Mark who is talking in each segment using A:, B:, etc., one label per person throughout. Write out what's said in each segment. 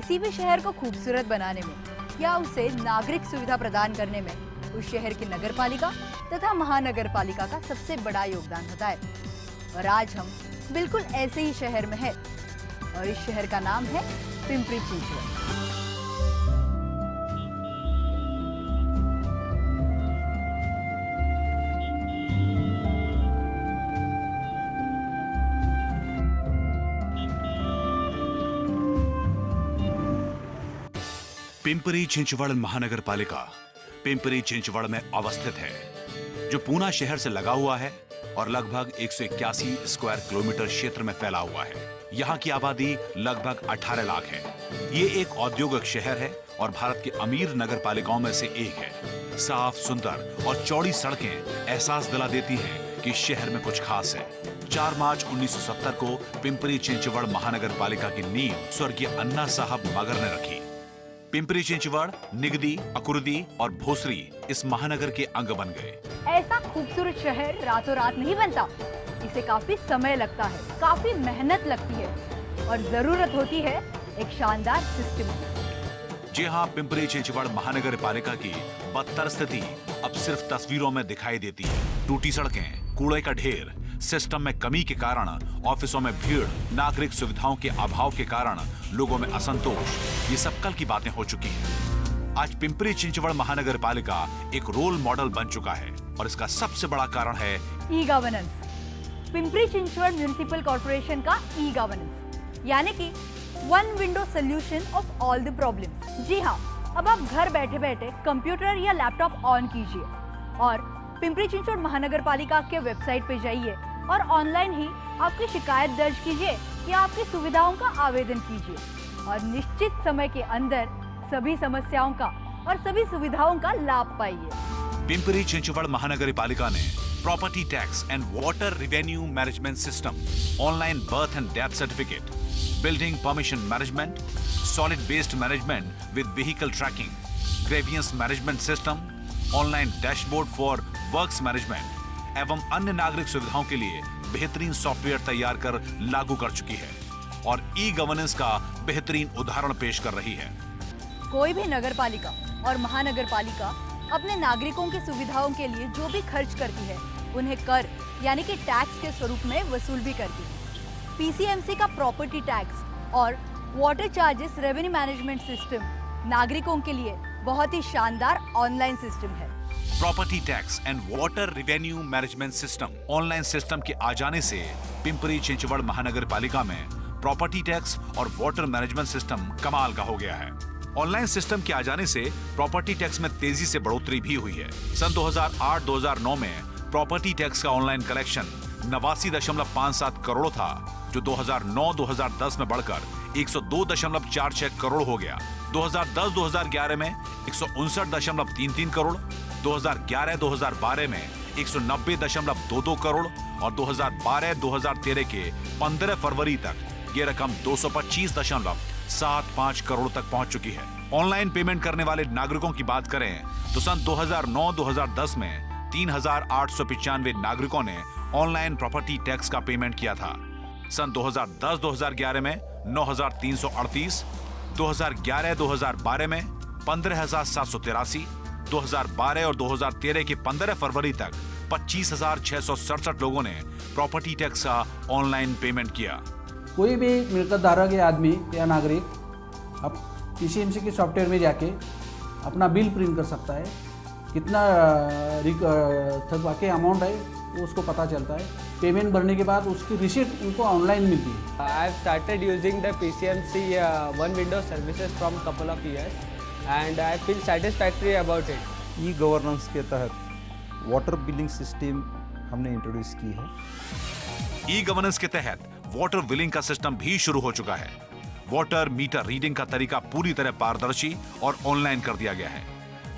A: किसी भी शहर को खूबसूरत बनाने में या उसे नागरिक सुविधा प्रदान करने में उस शहर की नगरपालिका तथा महानगर पालिका का सबसे बड़ा योगदान होता है। और आज हम बिल्कुल ऐसे ही शहर में हैं और इस शहर का नाम है पिंपरी चिंचवड।
B: पिंपरी चिंचवड महानगर पालिका पिंपरी चिंचवड में अवस्थित है, जो पूना शहर से लगा हुआ है और लगभग 181 स्क्वायर किलोमीटर क्षेत्र में फैला हुआ है। यहाँ की आबादी लगभग 18 लाख है। ये एक औद्योगिक शहर है और भारत की अमीर नगर पालिकाओं में से एक है। साफ, सुंदर और चौड़ी सड़कें एहसास दिला देती हैं कि शहर में कुछ खास है। 4 मार्च 1970 को पिंपरी चिंचवड महानगर पालिका की नींव स्वर्गीय अन्ना साहब मगर ने रखी। पिंपरी चिंचवड, निगदी, अकुर्दी और भोसरी इस महानगर के अंग बन गए।
A: ऐसा खूबसूरत शहर रातों रात नहीं बनता। इसे काफी समय लगता है, काफी मेहनत लगती है और जरूरत होती है एक शानदार सिस्टम की।
B: जी हाँ, पिंपरी चिंचवड महानगर पालिका की बदतर स्थिति अब सिर्फ तस्वीरों में दिखाई देती है। टूटी सड़कें, कूड़े का ढेर, सिस्टम में कमी के कारण ऑफिसों में भीड़, नागरिक सुविधाओं के अभाव के कारण लोगों में असंतोष, ये सब कल की बातें हो चुकी हैं। आज पिंपरी चिंचवड महानगर पालिका एक रोल मॉडल बन चुका है और इसका सबसे बड़ा कारण है
A: e governance. Pimpri Chinchwad municipal corporation का ई गवर्नेंस, यानी कि one window solution of all the problems. जी हाँ, अब आप घर बैठे बैठे कंप्यूटर या लैपटॉप ऑन कीजिए और पिंपरी चिंचवड महानगर पालिका के वेबसाइट पे जाइए और ऑनलाइन ही आपकी शिकायत दर्ज कीजिए या आपकी सुविधाओं का आवेदन कीजिए और निश्चित समय के अंदर सभी समस्याओं का और सभी सुविधाओं का लाभ पाइए।
B: पिंपरी चिंचवड महानगर पालिका ने property tax and water revenue management system, online birth and death certificate, building permission management, solid waste management with vehicle tracking, grievance management system, online dashboard for works management एवं अन्य नागरिक सुविधाओं के लिए बेहतरीन सॉफ्टवेयर तैयार कर लागू कर चुकी है और ई गवर्नेंस का बेहतरीन उदाहरण पेश कर रही है।
A: कोई भी नगर पालिका और महानगर पालिका अपने नागरिकों की सुविधाओं के लिए जो भी खर्च करती है, उन्हें कर यानी कि टैक्स के स्वरूप में वसूल भी करती है। पीसीएमसी का प्रॉपर्टी टैक्स और water charges revenue management system नागरिकों के लिए बहुत ही शानदार ऑनलाइन सिस्टम है।
B: Property tax and water revenue management system online system के आ जाने से पिंपरी चिंचवड महानगर पालिका में प्रॉपर्टी टैक्स और वाटर मैनेजमेंट सिस्टम कमाल का हो गया है। ऑनलाइन सिस्टम के आ जाने से प्रॉपर्टी टैक्स में तेजी से बढ़ोतरी भी हुई है। सन 2008-2009 में प्रॉपर्टी टैक्स का ऑनलाइन कलेक्शन 89.57 करोड़ था, जो 2009-2010 में बढ़कर 102.46 करोड़ हो गया। 2010-2011 में 159.33 करोड़, 2011-2012 में 190.22 करोड़ और 2012-2013 के 15 फरवरी तक ये रकम 225.75 करोड़ तक पहुंच चुकी है। ऑनलाइन पेमेंट करने वाले नागरिकों की बात करें तो सन 2009-2010 में 3,895 नागरिकों ने ऑनलाइन प्रॉपर्टी टैक्स का पेमेंट किया था। सन 2010-2011 में 9,338, 2011-2012 में 15,783, 2012 और 2013 के 15 फरवरी तक 25,667 लोगों ने प्रॉपर्टी टैक्स का ऑनलाइन पेमेंट किया।
C: कोई भी मिलकत धारक या आदमी या नागरिक अब पीसीएमसी के सॉफ्टवेयर में जाके अपना बिल प्रिंट कर सकता है, कितना बाकी अमाउंट है वो उसको पता चलता है। पेमेंट भरने के बाद उसकी रिसीट उनको ऑनलाइन मिलती है।
D: I have started using the PCMC one window services from couple of years and I feel satisfactory about it.
E: E governance के तहत वाटर बिलिंग सिस्टम हमने इंट्रोड्यूस की है।
B: ई गवर्नेंस के तहत वाटर बिलिंग का सिस्टम भी शुरू हो चुका है। वाटर मीटर रीडिंग का तरीका पूरी तरह पारदर्शी और ऑनलाइन कर दिया गया है।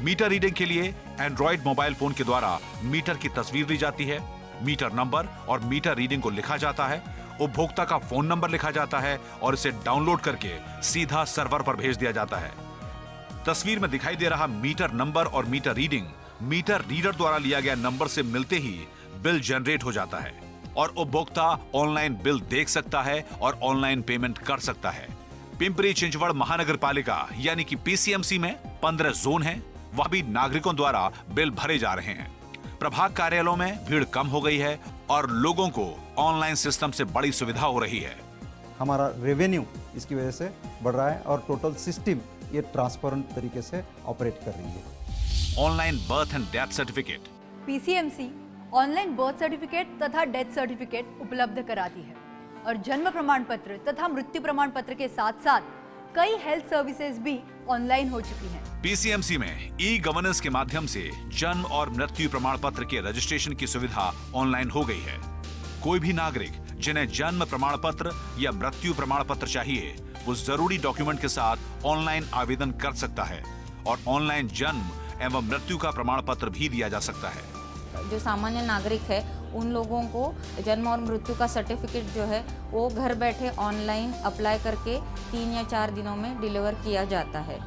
B: मीटर रीडिंग के लिए एंड्रॉइड मोबाइल फोन के द्वारा मीटर की तस्वीर ली जाती है, मीटर नंबर और मीटर रीडिंग को लिखा जाता है, उपभोक्ता का फोन नंबर लिखा जाता है और इसे डाउनलोड करके सीधा सर्वर पर भेज दिया जाता है। तस्वीर में दिखाई दे रहा मीटर नंबर और मीटर रीडिंग मीटर रीडर द्वारा लिया गया नंबर से मिलते ही बिल जनरेट हो जाता है और उपभोक्ता ऑनलाइन बिल देख सकता है और ऑनलाइन पेमेंट कर सकता है। पिंपरी चिंचवड़ महानगर पालिका यानी कि पीसीएमसी में 15 जोन हैं, वह भी नागरिकों द्वारा बिल भरे जा रहे हैं। प्रभाग कार्यालयों में भीड़ कम हो गई है और लोगों को ऑनलाइन सिस्टम से बड़ी सुविधा हो रही है।
E: हमारा रेवेन्यू इसकी वजह से बढ़ रहा है और टोटल सिस्टम ये ट्रांसपेरेंट तरीके से ऑपरेट कर रही है।
B: Online birth and death certificate.
A: PCMC online birth certificate तथा डेथ सर्टिफिकेट उपलब्ध कराती है और जन्म प्रमाण पत्र तथा मृत्यु प्रमाण पत्र के साथ साथ कई हेल्थ सर्विसेज भी ऑनलाइन हो चुकी हैं।
B: पीसीएमसी में ई गवर्नेंस के माध्यम से जन्म और मृत्यु प्रमाण पत्र के रजिस्ट्रेशन की सुविधा ऑनलाइन हो गई है। कोई भी नागरिक जिन्हें जन्म प्रमाण पत्र या मृत्यु प्रमाण पत्र चाहिए, वो जरूरी डॉक्यूमेंट के साथ ऑनलाइन आवेदन कर सकता है और ऑनलाइन जन्म एवं मृत्यु का प्रमाण पत्र भी दिया जा सकता है।
F: जो सामान्य नागरिक है उन लोगों को जन्म और मृत्यु का सर्टिफिकेट जो है वो घर बैठे ऑनलाइन अप्लाई करके 3 या 4 दिनों में डिलीवर किया जाता है।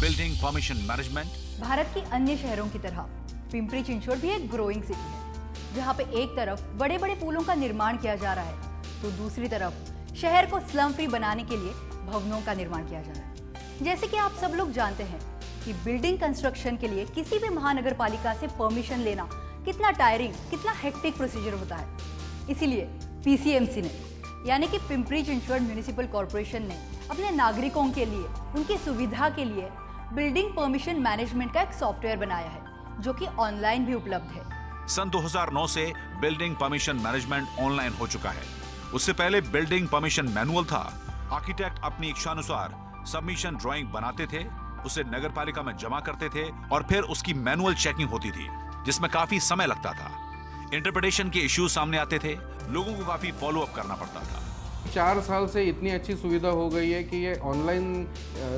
B: Building permission management.
A: भारत के अन्य शहरों की तरह पिंपरी चिंचवड़ भी एक ग्रोइंग सिटी है, जहाँ पे एक तरफ बड़े बड़े पुलों का निर्माण किया जा रहा है तो दूसरी तरफ शहर को स्लम फ्री बनाने के लिए भवनों का निर्माण किया जा रहा है। जैसे कि आप सब लोग जानते हैं कि बिल्डिंग कंस्ट्रक्शन के लिए किसी भी महानगर पालिका से परमिशन लेना कितना टायरिंग, कितना हेक्टिक प्रोसीजर होता है। इसीलिए पीसीएमसी ने यानी कि पिंपरी चिंचवड़ म्युनिसिपल कॉर्पोरेशन ने अपने नागरिकों के लिए, उनकी सुविधा के लिए बिल्डिंग परमिशन मैनेजमेंट का एक सॉफ्टवेयर बनाया है जो कि ऑनलाइन भी उपलब्ध है।
B: सन 2009 से बिल्डिंग परमिशन मैनेजमेंट ऑनलाइन हो चुका है। उससे पहले बिल्डिंग परमिशन मैनुअल था। आर्किटेक्ट अपनी इच्छानुसार सबमिशन ड्राइंग बनाते थे, उसे नगर पालिका में जमा करते थे और फिर उसकी मैनुअल चेकिंग होती थी, जिसमें काफी समय लगता था। इंटरप्रिटेशन के इश्यूज सामने आते थे, लोगों को काफी फॉलो अप करना पड़ता था।
G: 4 साल से इतनी अच्छी सुविधा हो गई है कि ये ऑनलाइन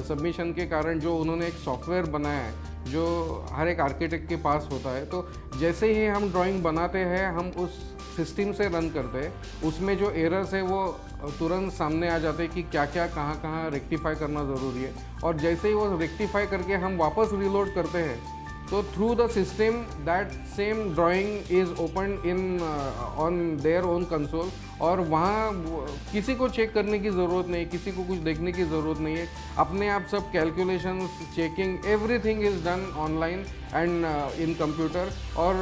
G: सबमिशन के कारण जो उन्होंने एक सॉफ्टवेयर बनाया है जो हर एक आर्किटेक्ट के पास होता है, तो जैसे ही हम ड्राइंग बनाते हैं हम उस सिस्टम से रन करते हैं, उसमें जो एरर्स है वो तुरंत सामने आ जाते हैं कि क्या क्या कहाँ रेक्टिफाई करना ज़रूरी है। और जैसे ही वो रेक्टिफाई करके हम वापस रिलोड करते हैं तो through the system that same drawing is open in on their own console और वहाँ किसी को चेक करने की ज़रूरत नहीं, किसी को कुछ देखने की ज़रूरत नहीं है। अपने आप सब calculations, checking, everything is done online and in computer और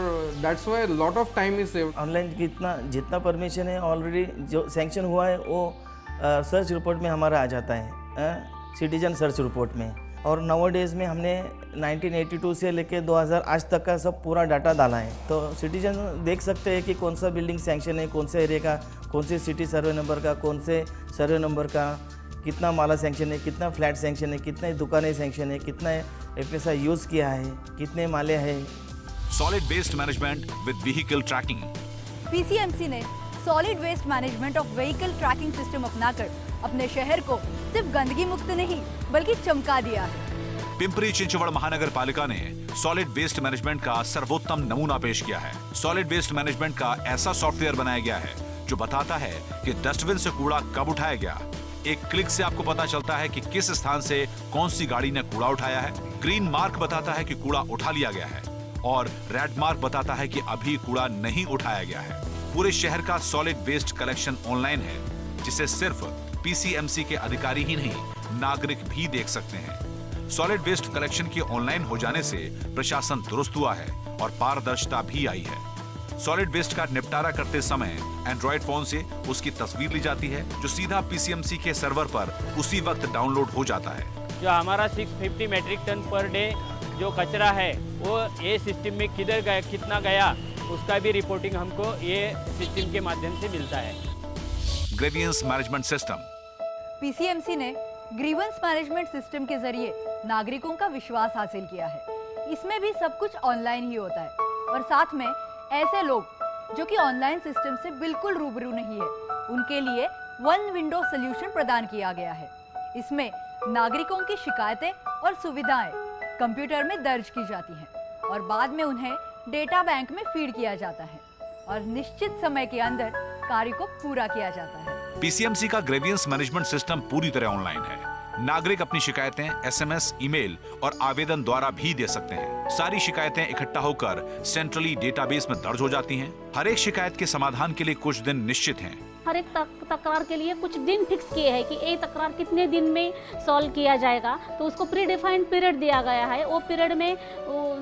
G: that's why lot of time is saved.
H: Online जितना परमिशन है ऑलरेडी जो सैंक्शन हुआ है वो सर्च रिपोर्ट में हमारा आ जाता है, सिटीजन सर्च रिपोर्ट में। और नाउ डेज में हमने 1982 से लेकर 2000 आज तक का सब पूरा डाटा डाला है, तो सिटीजन देख सकते हैं कि कौन सा बिल्डिंग सैंक्शन है, कौन से एरिया का, कौन से सिटी सर्वे नंबर का, कौन से सर्वे नंबर का, कितना माला सैंक्शन है, कितना फ्लैट सैंक्शन है, कितने दुकानें सैंक्शन है, कितना एफएसआई यूज़ किया है, कितने माले हैं।
B: Solid waste management with vehicle tracking.
A: PCMC ने solid waste management of vehicle tracking system अपनाकर अपने शहर को सिर्फ गंदगी मुक्त नहीं बल्कि चमका दिया है।
B: पिंपरी चिंचवड़ महानगर पालिका ने सॉलिड वेस्ट मैनेजमेंट का सर्वोत्तम नमूना पेश किया है। सॉलिड वेस्ट मैनेजमेंट का ऐसा सॉफ्टवेयर बनाया गया है जो बताता है कि डस्टबिन से कूड़ा कब उठाया गया। एक क्लिक से आपको पता चलता है कि किस स्थान से कौन सी गाड़ी ने कूड़ा उठाया है। ग्रीन मार्क बताता है कि कूड़ा उठा लिया गया है और रेड मार्क बताता है कि अभी कूड़ा नहीं उठाया गया है। पूरे शहर का सॉलिड वेस्ट कलेक्शन ऑनलाइन है, जिसे सिर्फ पीसीएमसी के अधिकारी ही नहीं, नागरिक भी देख सकते हैं। सॉलिड वेस्ट कलेक्शन के ऑनलाइन हो जाने से प्रशासन दुरुस्त हुआ है और पारदर्शिता भी आई है। सॉलिड वेस्ट का निपटारा करते समय एंड्रॉइड फोन से उसकी तस्वीर ली जाती है, जो सीधा पीसीएमसी के सर्वर पर उसी वक्त डाउनलोड हो जाता है।
D: जो हमारा 650 मेट्रिक टन पर डे जो कचरा है वो ये सिस्टम में किधर गया, कितना गया, उसका भी रिपोर्टिंग हमको ये सिस्टम के माध्यम से मिलता है।
B: Grievance management system.
A: पीसीएमसी ने ग्रीवेंस मैनेजमेंट सिस्टम के जरिए नागरिकों का विश्वास हासिल किया है। इसमें भी सब कुछ ऑनलाइन ही होता है और साथ में ऐसे लोग जो कि ऑनलाइन सिस्टम से बिल्कुल रूबरू नहीं है, उनके लिए वन विंडो सॉल्यूशन प्रदान किया गया है। इसमें नागरिकों की शिकायतें और सुविधाएं कंप्यूटर में दर्ज की जाती हैं और बाद में उन्हें डेटा बैंक में फीड किया जाता है और निश्चित समय के अंदर कार्य को पूरा किया जाता है।
B: पीसीएमसी का ग्रीवियंस मैनेजमेंट सिस्टम पूरी तरह ऑनलाइन है। नागरिक अपनी शिकायतें एसएमएस, ईमेल और आवेदन द्वारा भी दे सकते हैं। सारी शिकायतें इकट्ठा होकर सेंट्रली डेटाबेस में दर्ज हो जाती हैं। हर एक शिकायत के समाधान के लिए कुछ दिन निश्चित हैं।
I: हर एक तकरार के लिए कुछ दिन फिक्स किए हैं कि ये तकरार कितने दिन में सॉल्व किया जाएगा, तो उसको प्री डिफाइंड पीरियड दिया गया है। वो पीरियड में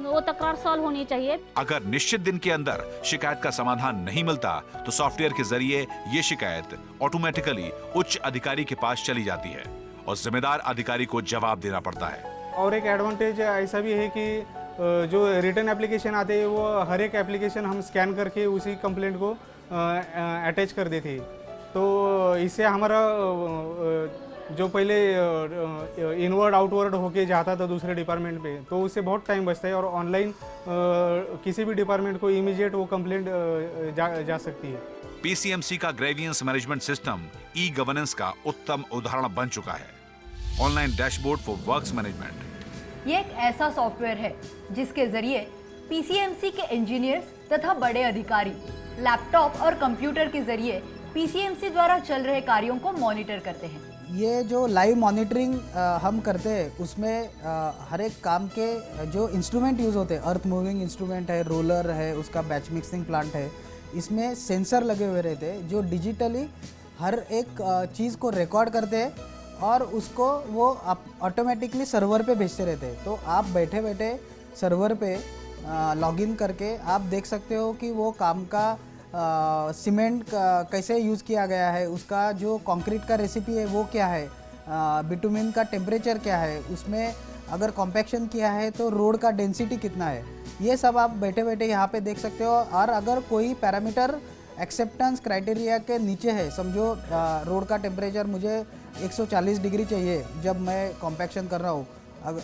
I: वो तकरार सॉल्व होनी चाहिए।
B: अगर निश्चित दिन के अंदर शिकायत का समाधान नहीं मिलता तो सॉफ्टवेयर के जरिए ये शिकायत ऑटोमेटिकली उच्च अधिकारी के पास चली जाती है और जिम्मेदार अधिकारी को जवाब देना पड़ता है।
J: और एक एडवांटेज ऐसा भी है कि जो रिटर्न एप्लीकेशन आते हैं वो हर एक एप्लीकेशन हम स्कैन करके उसी कंप्लेंट को अटैच कर देते हैं। तो इससे हमारा जो पहले इनवर्ड आउटवर्ड होके जाता था दूसरे डिपार्टमेंट पे, तो उससे बहुत टाइम बचता है और ऑनलाइन किसी भी डिपार्टमेंट को इमीडिएट वो कंप्लेंट जा सकती है।
B: पीसीएमसी का grievance management system e governance का उत्तम उदाहरण बन चुका है। Online dashboard for works management
A: ये एक ऐसा सॉफ्टवेयर है जिसके जरिए पीसीएमसी के इंजीनियर्स तथा बड़े अधिकारी लैपटॉप और कंप्यूटर के जरिए पीसीएमसी द्वारा चल रहे कार्यों को मॉनिटर करते हैं।
C: ये जो लाइव मॉनिटरिंग हम करते हैं उसमें हर एक काम के जो इंस्ट्रूमेंट यूज़ होते हैं, अर्थ मूविंग इंस्ट्रूमेंट है, रोलर है, उसका बैच मिक्सिंग प्लांट है, इसमें सेंसर लगे हुए रहते हैं जो डिजिटली हर एक चीज़ को रिकॉर्ड करते हैं और उसको वो ऑटोमेटिकली सर्वर पे भेजते रहते हैं। तो आप बैठे बैठे सर्वर पे लॉगिन करके आप देख सकते हो कि वो काम का सीमेंट कैसे यूज़ किया गया है, उसका जो कंक्रीट का रेसिपी है वो क्या है, बिटुमिन का टेम्परेचर क्या है, उसमें अगर कॉम्पैक्शन किया है तो रोड का डेंसिटी कितना है, ये सब आप बैठे बैठे यहाँ पे देख सकते हो। और अगर कोई पैरामीटर एक्सेप्टेंस क्राइटेरिया के नीचे है, समझो रोड का टेम्परेचर मुझे 140 डिग्री चाहिए जब मैं कॉम्पैक्शन कर रहा हूँ,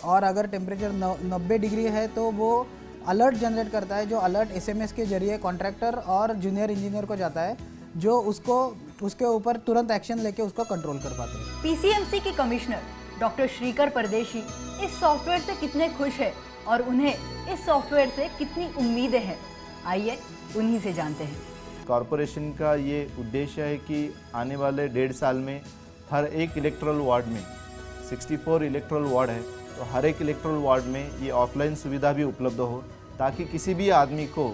C: और अगर टेम्परेचर 90 डिग्री है तो वो अलर्ट जनरेट करता है, जो अलर्ट एसएमएस के जरिए कॉन्ट्रैक्टर और जूनियर इंजीनियर को जाता है, जो उसके ऊपर तुरंत एक्शन लेके उसको कंट्रोल कर पाते हैं।
A: पीसीएमसी के कमिश्नर डॉक्टर श्रीकर परदेशी इस सॉफ्टवेयर से कितने खुश हैं और उन्हें इस सॉफ्टवेयर से कितनी उम्मीदें हैं, आइए उन्हीं से जानते हैं।
K: कॉरपोरेशन का ये उद्देश्य है कि आने वाले 1.5 साल में हर एक इलेक्ट्रल वार्ड में 64 इलेक्ट्रल वार्ड है, तो हर एक इलेक्ट्रल वार्ड में ये ऑफलाइन सुविधा भी उपलब्ध हो, ताकि किसी भी आदमी को,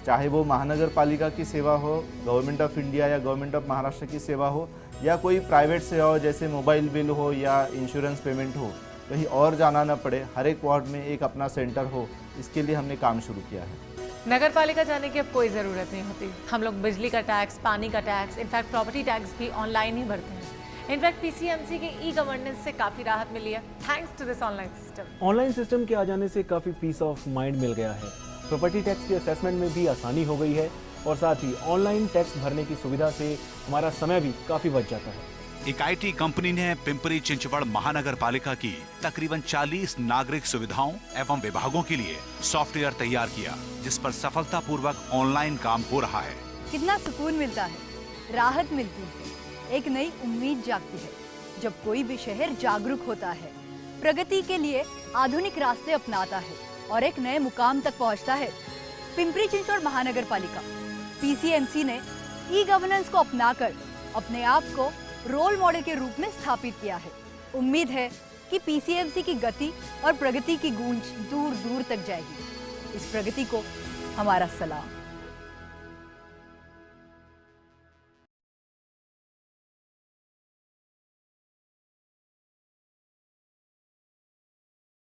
K: चाहे वो महानगर पालिका की सेवा हो, गवर्नमेंट ऑफ इंडिया या गवर्नमेंट ऑफ महाराष्ट्र की सेवा हो, या कोई प्राइवेट सेवा हो जैसे मोबाइल बिल हो या इंश्योरेंस पेमेंट हो, कहीं और जाना ना पड़े, हर एक वार्ड में एक अपना सेंटर हो। इसके लिए हमने काम शुरू किया है।
L: नगर पालिका जाने की अब कोई ज़रूरत नहीं होती। हम लोग बिजली का टैक्स, पानी का टैक्स, इनफैक्ट प्रॉपर्टी टैक्स भी ऑनलाइन ही भरते हैं। इनफैक्ट पीसीएमसी के ई गवर्नेंस से काफ़ी राहत मिली है, thanks to this online system.
M: Online system के आ जाने से काफ़ी पीस ऑफ माइंड मिल गया है। प्रॉपर्टी टैक्स के असेसमेंट में भी आसानी हो गई है और साथ ही ऑनलाइन टैक्स भरने की सुविधा से हमारा समय भी काफ़ी बच जाता है।
B: एक आईटी कंपनी ने पिंपरी चिंचवड़ महानगर पालिका की तकरीबन 40 नागरिक सुविधाओं एवं विभागों के लिए सॉफ्टवेयर तैयार किया, जिस पर सफलतापूर्वक ऑनलाइन काम हो रहा है।
A: कितना सुकून मिलता है, राहत मिलती है, एक नई उम्मीद जागती है जब कोई भी शहर जागरूक होता है, प्रगति के लिए आधुनिक रास्ते अपनाता है और एक नए मुकाम तक पहुंचता है। पिंपरी चिंचवड़ महानगर पालिका पीसीएमसी ने ई गवर्नेंस को अपनाकर अपने आप को रोल मॉडल के रूप में स्थापित किया है। उम्मीद है कि पीसीएमसी की गति और प्रगति की गूंज दूर दूर तक जाएगी। इस प्रगति को हमारा सलाम।